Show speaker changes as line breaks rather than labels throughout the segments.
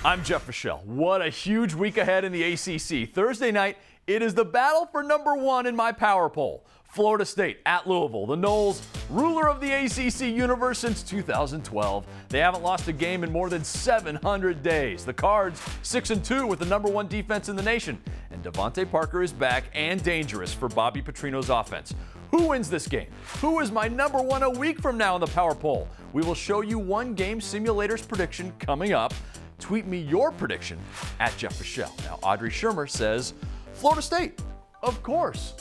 I'm Jeff Fischel. What a huge week ahead in the ACC. Thursday night, it is the battle for number one in my power poll. Florida State at Louisville. The Noles, ruler of the ACC universe since 2012. They haven't lost a game in more than 700 days. The Cards, 6-2 with the number one defense in the nation. And Devontae Parker is back and dangerous for Bobby Petrino's offense. Who wins this game? Who is my number one a week from now in the power poll? We will show you one game simulator's prediction coming up. Tweet me your prediction at Jeff Fischel. Now, Audrey Shermer says, Florida State, of course.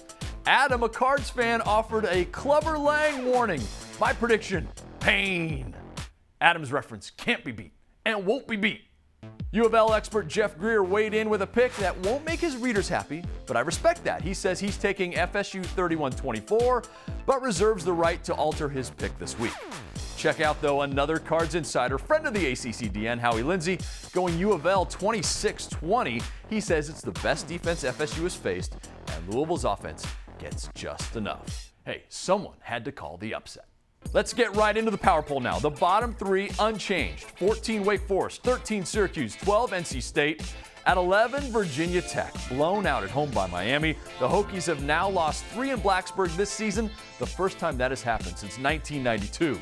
Adam, a Cards fan, offered a Clubber Lang warning. My prediction, pain. Adam's reference can't be beat and won't be beat. U of L expert Jeff Greer weighed in with a pick that won't make his readers happy, but I respect that. He says he's taking FSU 31-24, but reserves the right to alter his pick this week. Check out, though, another Cards insider, friend of the ACC DN, Howie Lindsey, going U of L 26-20. He says it's the best defense FSU has faced, and Louisville's offense gets just enough. Hey, someone had to call the upset. Let's get right into the power poll now. The bottom three unchanged. 14 Wake Forest, 13 Syracuse, 12 NC State. At 11, Virginia Tech, blown out at home by Miami. The Hokies have now lost 3 in Blacksburg this season, the first time that has happened since 1992.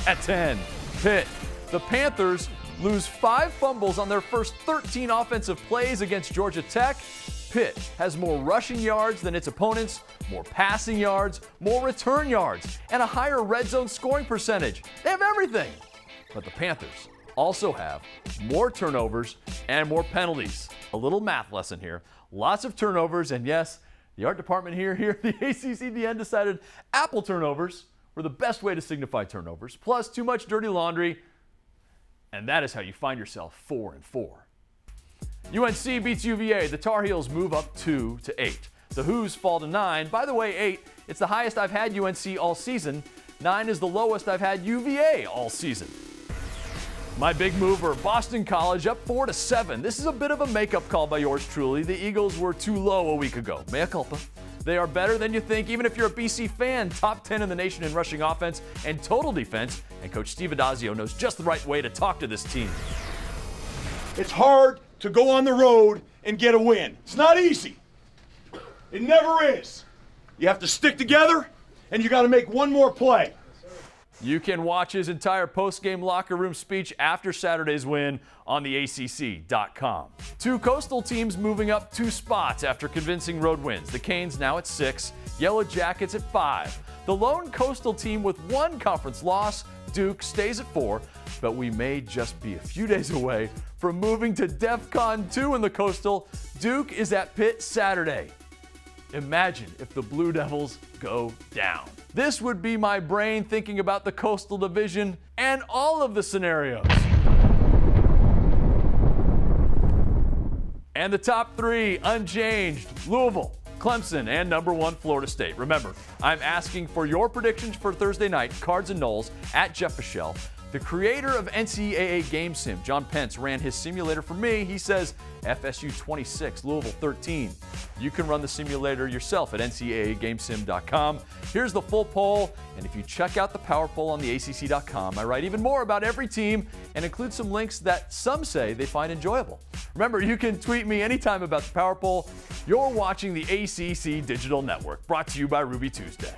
At 10, Pitt. The Panthers lose 5 fumbles on their first 13 offensive plays against Georgia Tech. Pitt has more rushing yards than its opponents, more passing yards, more return yards, and a higher red zone scoring percentage. They have everything. But the Panthers also have more turnovers and more penalties. A little math lesson here. Lots of turnovers, and yes, the art department here at the ACCDN decided apple turnovers were the best way to signify turnovers, plus too much dirty laundry, and that is how you find yourself 4-4. UNC beats UVA. The Tar Heels move up 2-8. The Hoos fall to 9. By the way, 8, it's the highest I've had UNC all season. 9 is the lowest I've had UVA all season. My big mover, Boston College, up 4-7. This is a bit of a makeup call by yours truly. The Eagles were too low a week ago. Mea culpa. They are better than you think, even if you're a BC fan. Top 10 in the nation in rushing offense and total defense. And Coach Steve Addazio knows just the right way to talk to this team.
It's hard to go on the road and get a win. It's not easy. It never is. You have to stick together, and you got to make one more play.
You can watch his entire post-game locker room speech after Saturday's win on the ACC.com. 2 coastal teams moving up 2 spots after convincing road wins. The Canes now at 6, Yellow Jackets at 5. The lone coastal team with 1 conference loss, Duke, stays at 4, but we may just be a few days away from moving to DEFCON 2 in the Coastal. Duke is at Pitt Saturday. Imagine if the Blue Devils go down. This would be my brain thinking about the Coastal Division and all of the scenarios. And the top 3 unchanged: Louisville, Clemson, and number 1 Florida State. Remember, I'm asking for your predictions for Thursday night, Cards and Noles, at Jeff Fischel. The creator of NCAA Game Sim, John Pence, ran his simulator for me. He says FSU 26, Louisville 13. You can run the simulator yourself at ncaagamesim.com. Here's the full poll, and if you check out the power poll on the ACC.com, I write even more about every team and include some links that some say they find enjoyable. Remember, you can tweet me anytime about the power poll. You're watching the ACC Digital Network, brought to you by Ruby Tuesday.